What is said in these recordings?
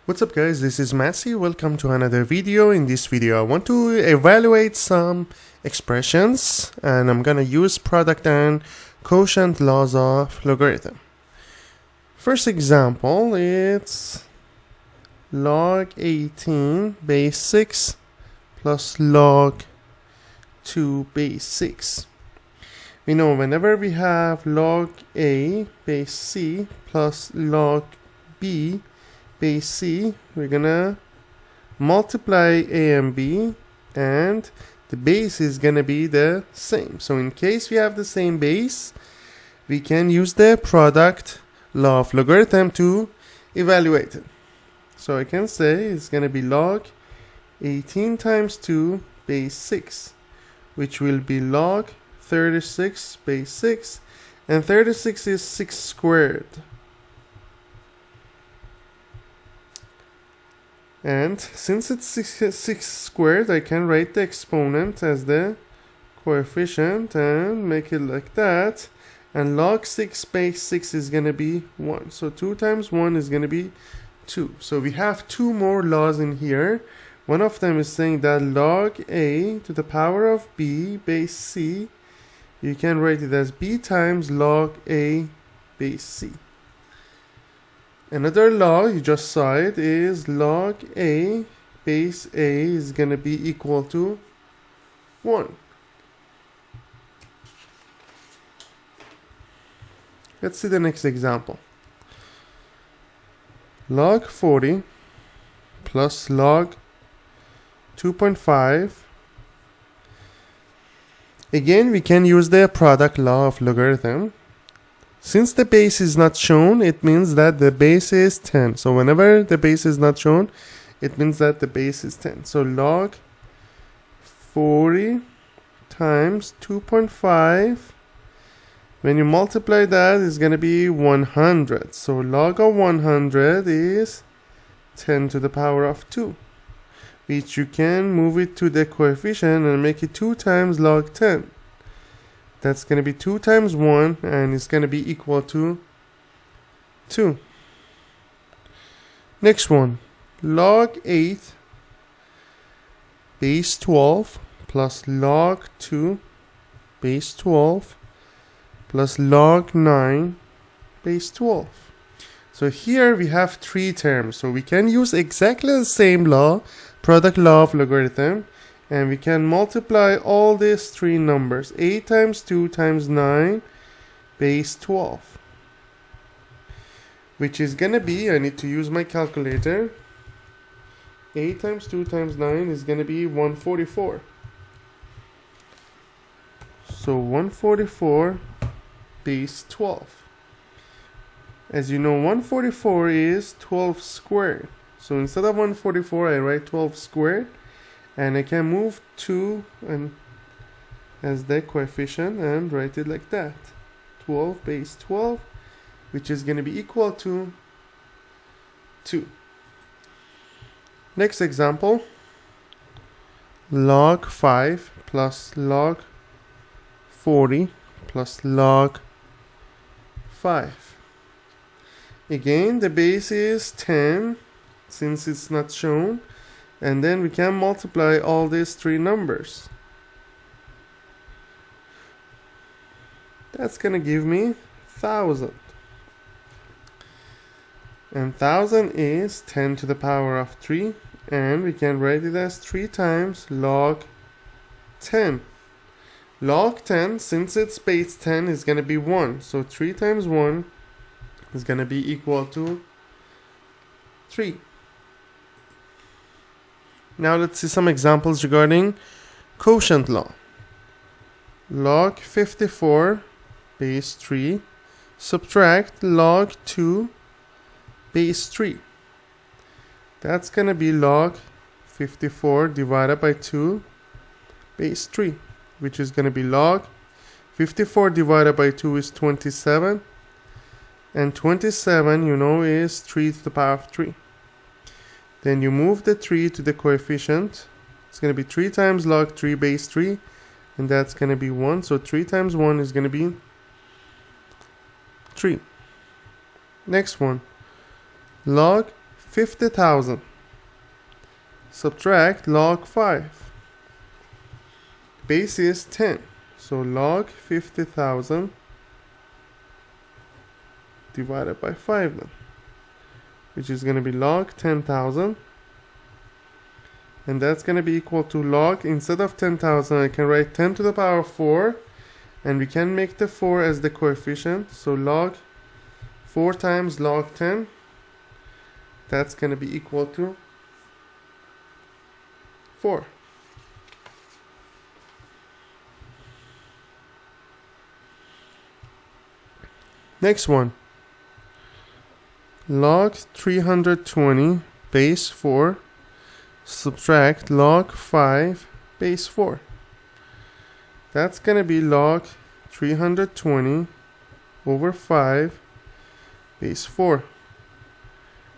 What's up guys, this is Massey. Welcome to another video. In this video I want to evaluate some expressions and I'm gonna use product and quotient laws of logarithm. First example, it's log 18 base 6 plus log 2 base 6. We know whenever we have log a base c plus log b base c, we're gonna multiply a and b and the base is gonna be the same. So in case we have the same base, we can use the product law of logarithm to evaluate it. So I can say it's gonna be log 18 times 2 base 6, which will be log 36 base 6, and 36 is 6 squared. And since it's 6 squared, I can write the exponent as the coefficient and make it like that. And log 6 base 6 is going to be 1. So 2 times 1 is going to be 2. So we have two more laws in here. One of them is saying that log a to the power of b base c, you can write it as b times log a base c. Another law, you just saw it, is log a base a is going to be equal to 1. Let's see the next example. Log 40 plus log 2.5. Again, we can use the product law of logarithm. Since the base is not shown, it means that the base is 10. So whenever the base is not shown, it means that the base is 10. So log 40 times 2.5, when you multiply that, it's going to be 100. So log of 100 is 10 to the power of 2, which you can move it to the coefficient and make it 2 times log 10. That's going to be 2 times 1 and it's going to be equal to 2. Next one, log 8 base 12 plus log 2 base 12 plus log 9 base 12. So here we have three terms. So we can use exactly the same law, product law of logarithm, and we can multiply all these three numbers. 8 times 2 times 9 base 12. Which is going to be, I need to use my calculator. 8 times 2 times 9 is going to be 144. So 144 base 12. As you know, 144 is 12 squared. So instead of 144, I write 12 squared. And I can move 2 and as the coefficient and write it like that. 12 base 12, which is going to be equal to 2. Next example, log 5 plus log 40 plus log 5. Again, the base is 10 since it's not shown. And then we can multiply all these three numbers. That's going to give me 1000. And 1000 is 10 to the power of 3. And we can write it as 3 times log 10. Log 10, since it's base 10, is going to be 1. So 3 times 1 is going to be equal to 3. Now let's see some examples regarding quotient law. Log 54 base 3 subtract log 2 base 3. That's going to be log 54 divided by 2 base 3, which is going to be log 54 divided by 2 is 27. And 27, you know, is 3 to the power of 3. Then you move the 3 to the coefficient. It's going to be 3 times log 3 base 3. And that's going to be 1. So 3 times 1 is going to be 3. Next one. Log 50,000. Subtract log 5. Base is 10. So log 50,000 divided by 5 then, which is going to be log 10,000. And that's going to be equal to log, instead of 10,000, I can write 10 to the power 4. And we can make the 4 as the coefficient. So log 4 times log 10. That's going to be equal to 4. Next one. Log 320 base 4 subtract log 5 base 4. That's going to be log 320 over 5 base 4.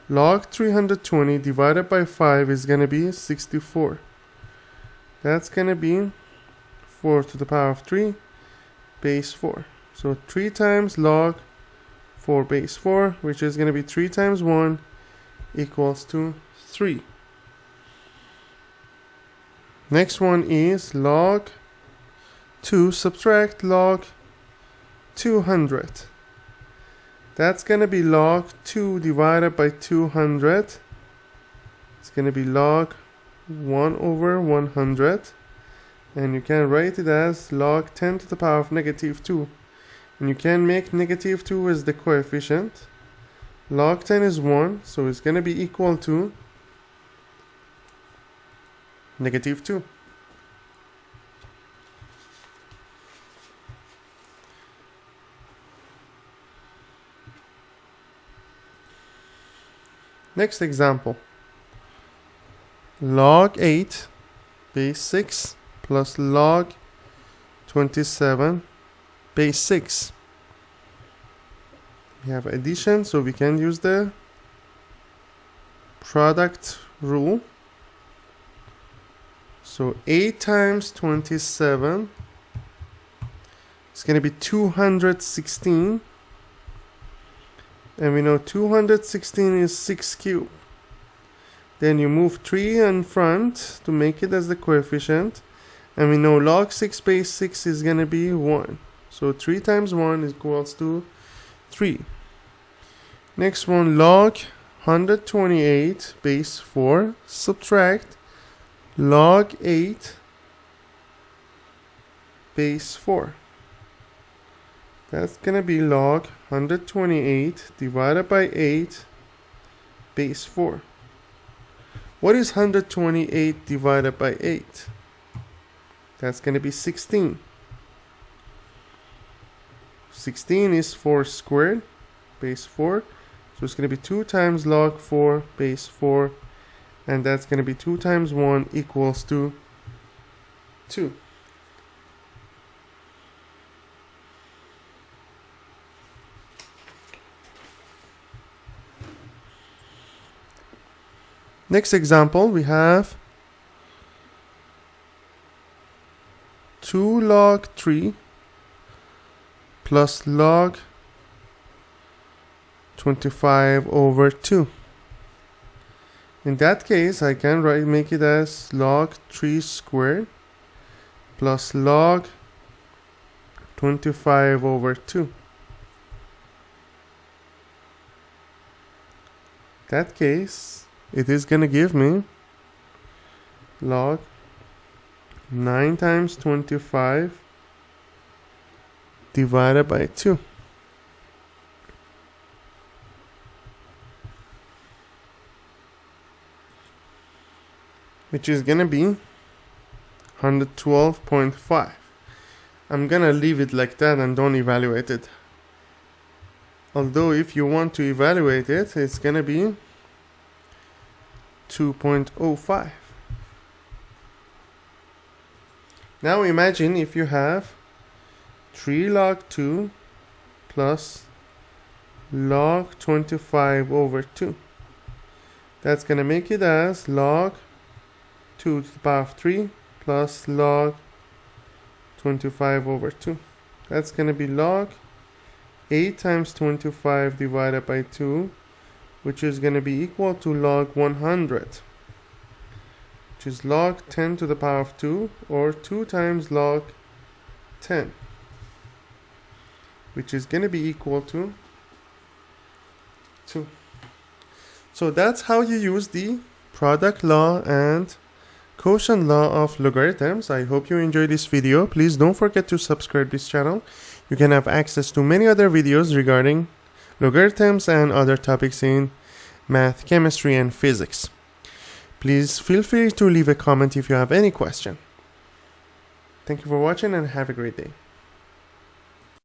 Log 320 divided by 5 is going to be 64. That's going to be 4 to the power of 3 base 4. So 3 times log 4 base 4, which is going to be 3 times 1 equals to 3. Next one is log 2 subtract log 200. That's going to be log 2 divided by 200. It's going to be log 1 over 100. And you can write it as log 10 to the power of negative 2. And you can make negative 2 as the coefficient. Log 10 is 1, so it's going to be equal to negative 2. Next example. Log 8 base 6 plus log 27 base 6. We have addition, so we can use the product rule. So 8 times 27 is going to be 216. And we know 216 is 6 cubed. Then you move 3 in front to make it as the coefficient. And we know log 6 base 6 is going to be 1. So 3 times 1 is equals to 3. Next one, log 128 base 4 subtract log 8 base 4. That's going to be log 128 divided by 8 base 4. What is 128 divided by 8? That's going to be 16. 16 is 4 squared, base 4. So it's going to be 2 times log 4 base 4. And that's going to be 2 times 1 equals to 2. Next example, we have 2 log 3 plus log 25 over 2. In that case, I can make it as log 3 squared plus log 25 over 2. That case, it is going to give me log 9 times 25 divided by 2. Which is going to be 112.5. I'm going to leave it like that and don't evaluate it. Although if you want to evaluate it, it's going to be 2.05. Now imagine if you have 3 log 2 plus log 25 over 2. That's going to make it as log 2 to the power of 3 plus log 25 over 2. That's going to be log 8 times 25 divided by 2 which is going to be equal to log 100, which is log 10 to the power of 2, or 2 times log 10, which is going to be equal to 2. So that's how you use the product law and quotient law of logarithms. I hope you enjoyed this video. Please don't forget to subscribe this channel. You can have access to many other videos regarding logarithms and other topics in math, chemistry, and physics. Please feel free to leave a comment if you have any question. Thank you for watching and have a great day.